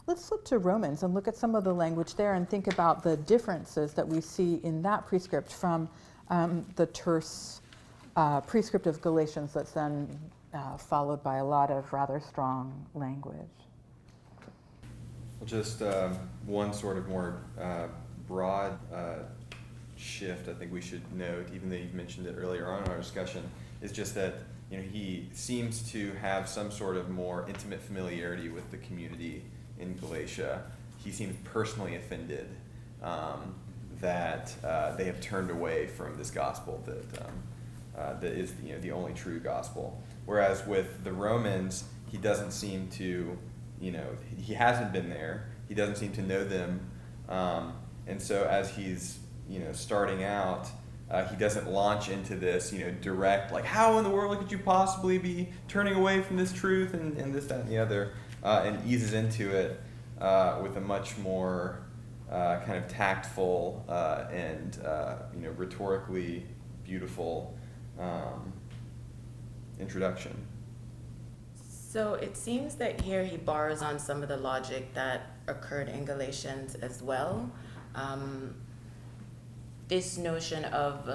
Let's flip to Romans and look at some of the language there and think about the differences that we see in that prescript from the terse prescript of Galatians that's then followed by a lot of rather strong language. Well, just one sort of more broad shift I think we should note, even though you've mentioned it earlier on in our discussion, is just that he seems to have some sort of more intimate familiarity with the community in Galatia. He seems personally offended that they have turned away from this gospel that is the only true gospel. Whereas with the Romans, he doesn't seem to, he hasn't been there. He doesn't seem to know them, and so as he's starting out, he doesn't launch into this direct, like, how in the world could you possibly be turning away from this truth and this, that, and the other, and eases into it with a much more kind of tactful and rhetorically beautiful introduction. So it seems that here he borrows on some of the logic that occurred in Galatians as well. This notion of,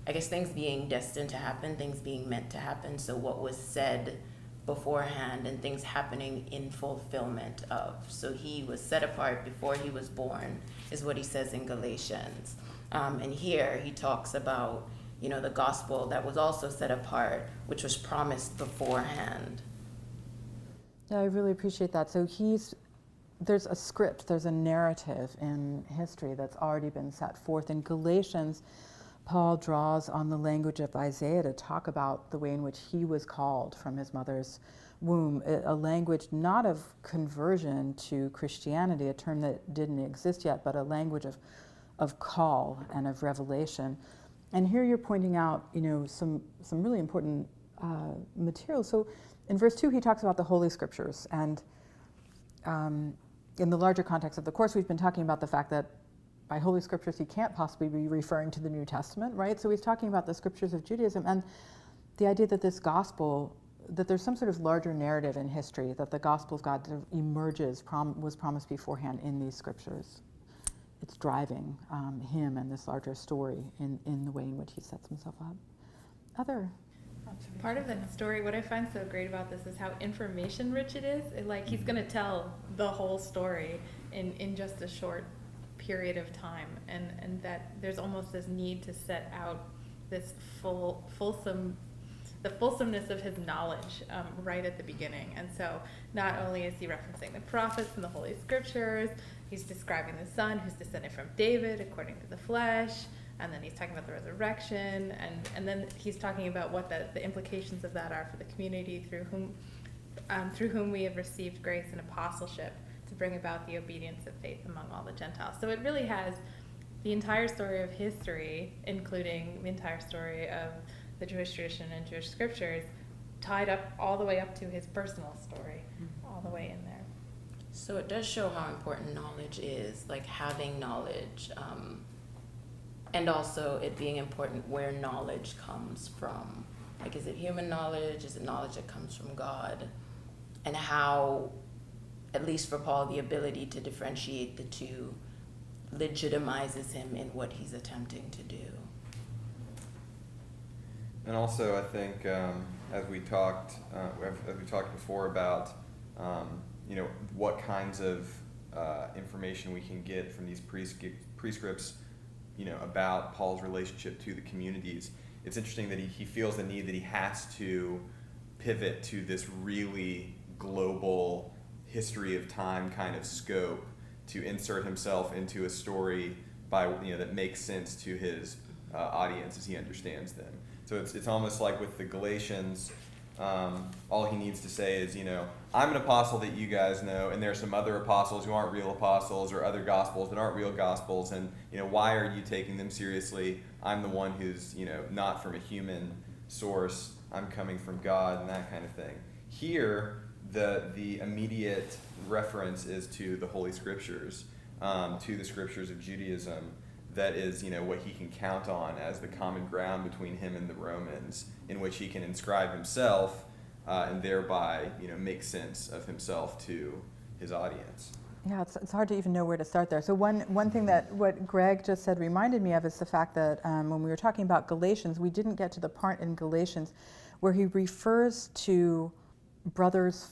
I guess, things being destined to happen, things being meant to happen. So what was said beforehand and things happening in fulfillment of. So he was set apart before he was born, is what he says in Galatians. And here he talks about, the gospel that was also set apart, which was promised beforehand. Yeah, I really appreciate that. So there's a script, there's a narrative in history that's already been set forth. In Galatians, Paul draws on the language of Isaiah to talk about the way in which he was called from his mother's womb, a language not of conversion to Christianity, a term that didn't exist yet, but a language of call and of revelation. And here you're pointing out, some really important material. So in verse 2, he talks about the Holy Scriptures. And in the larger context of the course, we've been talking about the fact that by Holy Scriptures, he can't possibly be referring to the New Testament, right? So he's talking about the Scriptures of Judaism and the idea that this gospel, that there's some sort of larger narrative in history, that the gospel of God emerges, was promised beforehand in these Scriptures. It's driving him and this larger story in the way in which he sets himself up. Other part of that story, what I find so great about this is how information rich it is. He's going to tell the whole story in just a short period of time, and that there's almost this need to set out this the fulsomeness of his knowledge right at the beginning. And so not only is he referencing the prophets and the Holy Scriptures, he's describing the Son who's descended from David according to the flesh, and then he's talking about the resurrection, and then he's talking about what the implications of that are for the community through whom we have received grace and apostleship to bring about the obedience of faith among all the Gentiles. So it really has the entire story of history, including the entire story of the Jewish tradition and Jewish scriptures, tied up all the way up to his personal story, all the way in there. So it does show how important knowledge is, like having knowledge, and also it being important where knowledge comes from. Like, is it human knowledge? Is it knowledge that comes from God? And how, at least for Paul, the ability to differentiate the two legitimizes him in what he's attempting to do. And also, I think as we talked before about what kinds of information we can get from these prescripts, about Paul's relationship to the communities. It's interesting that he feels the need that he has to pivot to this really global history of time kind of scope to insert himself into a story that makes sense to his audience as he understands them. So it's almost like with the Galatians, all he needs to say is, I'm an apostle that you guys know, and there are some other apostles who aren't real apostles, or other gospels that aren't real gospels, and why are you taking them seriously? I'm the one who's not from a human source. I'm coming from God, and that kind of thing. Here, the immediate reference is to the Holy Scriptures, to the Scriptures of Judaism. That is, what he can count on as the common ground between him and the Romans, in which he can inscribe himself and thereby, make sense of himself to his audience. Yeah, it's hard to even know where to start there. So one thing that what Greg just said reminded me of is the fact that when we were talking about Galatians, we didn't get to the part in Galatians where he refers to brothers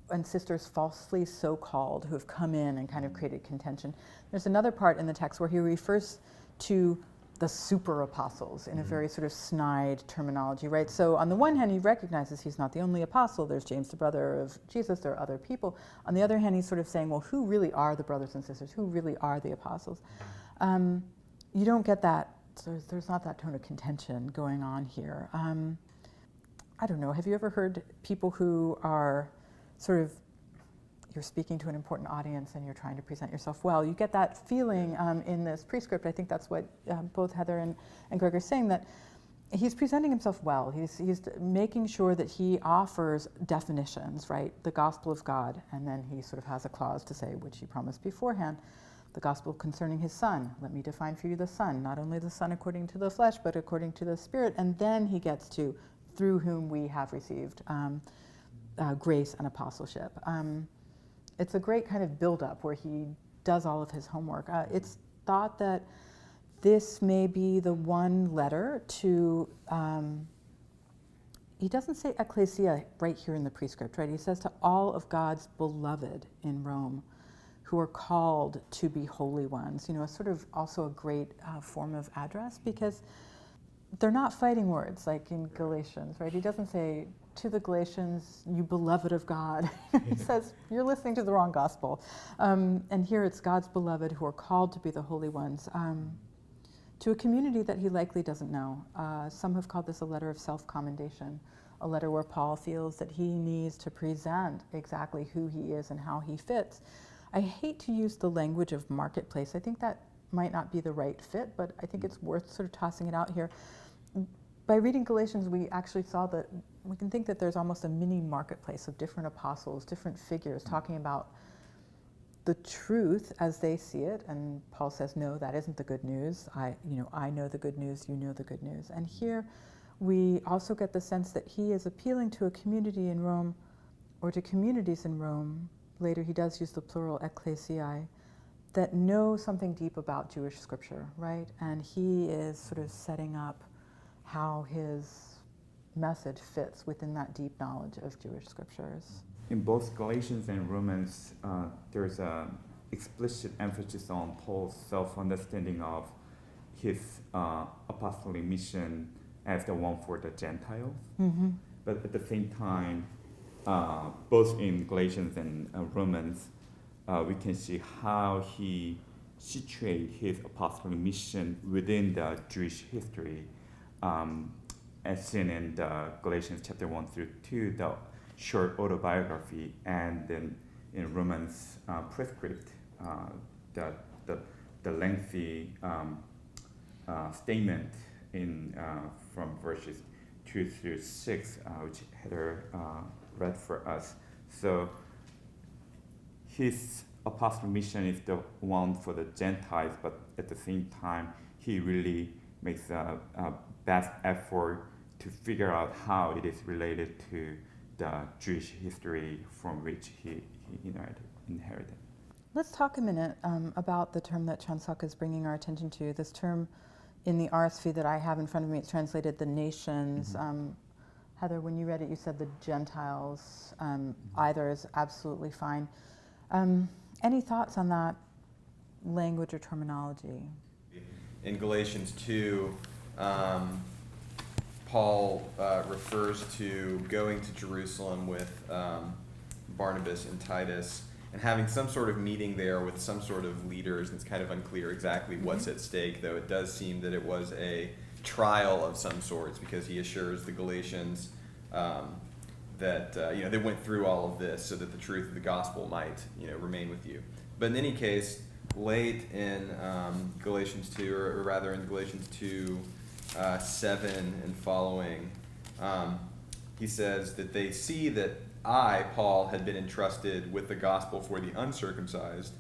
and sisters falsely so-called who have come in and kind of created contention. There's another part in the text where he refers to the super apostles in a very sort of snide terminology, right? So on the one hand, he recognizes he's not the only apostle. There's James, the brother of Jesus. There are other people. On the other hand, he's sort of saying, well, who really are the brothers and sisters? Who really are the apostles? You don't get that. So there's not that tone of contention going on here. I don't know. Have you ever heard people who are sort of, you're speaking to an important audience and you're trying to present yourself well? You get that feeling in this prescript. I think that's what both Heather and Greg are saying, that he's presenting himself well. He's making sure that he offers definitions, right? The gospel of God, and then he sort of has a clause to say, which he promised beforehand, the gospel concerning his Son. Let me define for you the Son, not only the Son according to the flesh, but according to the Spirit. And then he gets to, through whom we have received grace and apostleship. It's a great kind of build-up where he does all of his homework. It's thought that this may be the one letter to, he doesn't say ecclesia right here in the prescript, right? He says to all of God's beloved in Rome who are called to be holy ones. You know, it's sort of also a great form of address, because they're not fighting words like in Galatians, right? He doesn't say, to the Galatians, you beloved of God. He says, you're listening to the wrong gospel. And here it's God's beloved who are called to be the holy ones, to a community that he likely doesn't know. Some have called this a letter of self-commendation, a letter where Paul feels that he needs to present exactly who he is and how he fits. I hate to use the language of marketplace. I think that might not be the right fit, but I think it's worth sort of tossing it out here. By reading Galatians, we actually saw that we can think that there's almost a mini marketplace of different apostles, different figures talking about the truth as they see it. And Paul says, no, that isn't the good news. I know the good news, you know the good news. And here we also get the sense that he is appealing to a community in Rome, or to communities in Rome. Later he does use the plural ecclesiae, that know something deep about Jewish scripture, right? And he is sort of setting up how his message fits within that deep knowledge of Jewish scriptures. In both Galatians and Romans, there's an explicit emphasis on Paul's self-understanding of his apostolic mission as the one for the Gentiles. Mm-hmm. But at the same time, both in Galatians and Romans, we can see how he situates his apostolic mission within the Jewish history, as seen in Galatians chapter 1 through 2, the short autobiography, and then in Romans prescript, the lengthy statement in from verses 2 through 6, which Heather read for us. So his apostolic mission is the one for the Gentiles, but at the same time, he really makes a best effort to figure out how it is related to the Jewish history from which he inherited. Let's talk a minute about the term that Chansak is bringing our attention to. This term in the RSV that I have in front of me, it's translated the nations. Mm-hmm. Heather, when you read it, you said the Gentiles. Either is absolutely fine. Any thoughts on that language or terminology? In Galatians 2, Paul refers to going to Jerusalem with Barnabas and Titus and having some sort of meeting there with some sort of leaders. And it's kind of unclear exactly what's at stake, though it does seem that it was a trial of some sorts, because he assures the Galatians that they went through all of this so that the truth of the gospel might remain with you. But in any case, late in Galatians 2, or rather in Galatians 2, 7 and following, he says that they see that I, Paul, had been entrusted with the gospel for the uncircumcised,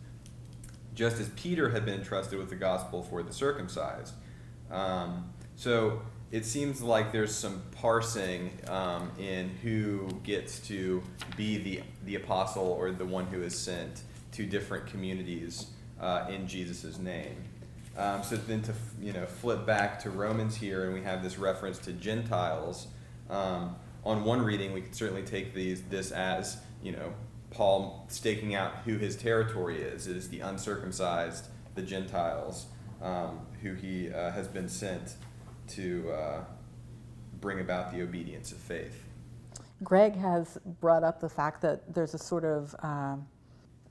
just as Peter had been entrusted with the gospel for the circumcised. So it seems like there's some parsing in who gets to be the apostle or the one who is sent to different communities in Jesus' name. So then to flip back to Romans here, and we have this reference to Gentiles. On one reading, we could certainly take this as Paul staking out who his territory is. It is the uncircumcised, the Gentiles, who he has been sent to bring about the obedience of faith. Greg has brought up the fact that there's a sort of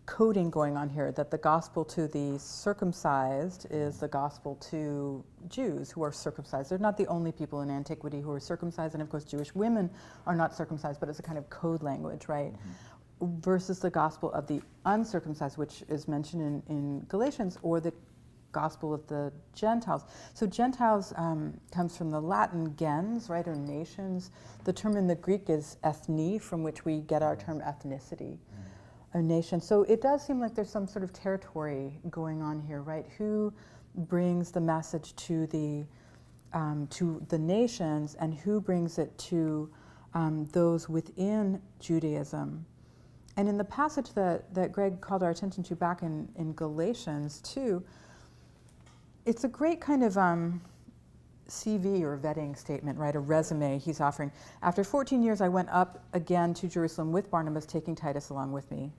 coding going on here, that the gospel to the circumcised is the gospel to Jews who are circumcised. They're not the only people in antiquity who are circumcised, and of course Jewish women are not circumcised, but it's a kind of code language, right? Mm-hmm. Versus the gospel of the uncircumcised, which is mentioned in Galatians, or the gospel of the Gentiles. So Gentiles comes from the Latin gens, right, or nations. The term in the Greek is ethne, from which we get our term ethnicity. A nation. So it does seem like there's some sort of territory going on here, right? Who brings the message to the nations, and who brings it to those within Judaism? And in the passage that Greg called our attention to back in Galatians 2, it's a great kind of CV or vetting statement, right? A resume he's offering. After 14 years, I went up again to Jerusalem with Barnabas, taking Titus along with me.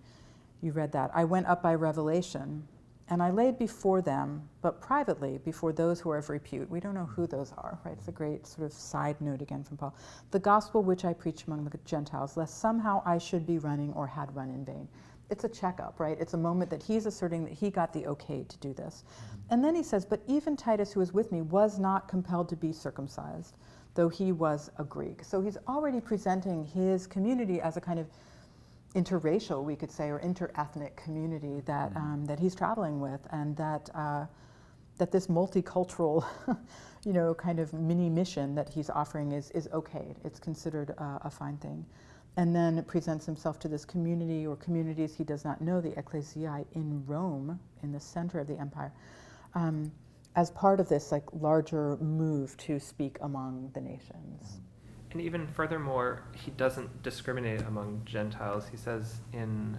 You read that. I went up by revelation, and I laid before them, but privately, before those who are of repute. We don't know who those are, right? It's a great sort of side note again from Paul. The gospel which I preach among the Gentiles, lest somehow I should be running or had run in vain. It's a checkup, right? It's a moment that he's asserting that he got the okay to do this. And then he says, but even Titus, who was with me, was not compelled to be circumcised, though he was a Greek. So he's already presenting his community as a kind of interracial, we could say, or interethnic community that that he's traveling with, and that this multicultural, kind of mini mission that he's offering is okay. It's considered a fine thing. And then presents himself to this community or communities he does not know, the ecclesiae in Rome, in the center of the empire, as part of this larger move to speak among the nations. And even furthermore, he doesn't discriminate among Gentiles. He says in,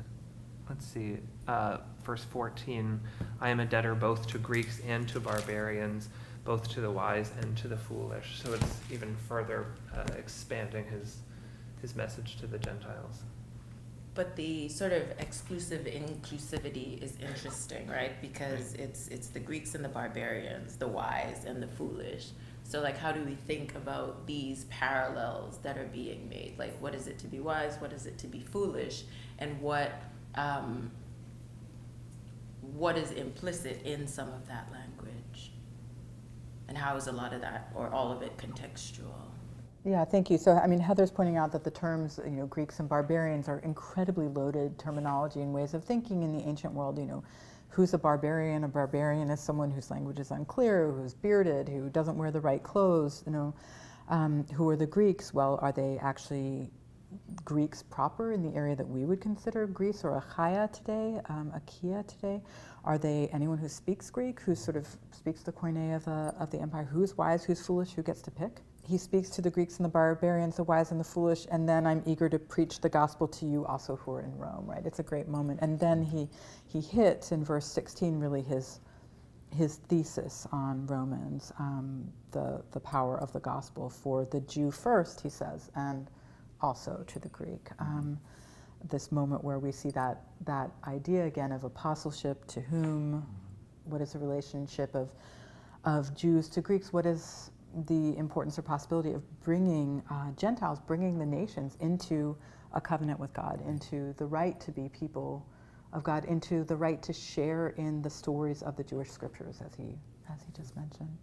verse 14, I am a debtor both to Greeks and to barbarians, both to the wise and to the foolish. So it's even further expanding his message to the Gentiles. But the sort of exclusive inclusivity is interesting, right? Because it's the Greeks and the barbarians, the wise and the foolish. So how do we think about these parallels that are being made? What is it to be wise? What is it to be foolish? And what is implicit in some of that language? And how is a lot of that, or all of it, contextual? Yeah, thank you. So, Heather's pointing out that the terms, Greeks and barbarians are incredibly loaded terminology and ways of thinking in the ancient world. Who's a barbarian? A barbarian is someone whose language is unclear, who's bearded, who doesn't wear the right clothes. Who are the Greeks? Well, are they actually Greeks proper in the area that we would consider Greece, or Achaia today, Achaia today? Are they anyone who speaks Greek, who sort of speaks the koine of the empire? Who's wise? Who's foolish? Who gets to pick? He speaks to the Greeks and the barbarians, the wise and the foolish, and then I'm eager to preach the gospel to you also who are in Rome, right? It's a great moment. And then he hits in verse 16 really his thesis on Romans, the power of the gospel for the Jew first, he says, and also to the Greek. This moment where we see that idea again of apostleship to whom, what is the relationship of Jews to Greeks, what is the importance or possibility of bringing Gentiles, bringing the nations into a covenant with God, into the right to be people of God, into the right to share in the stories of the Jewish scriptures, as he just mentioned.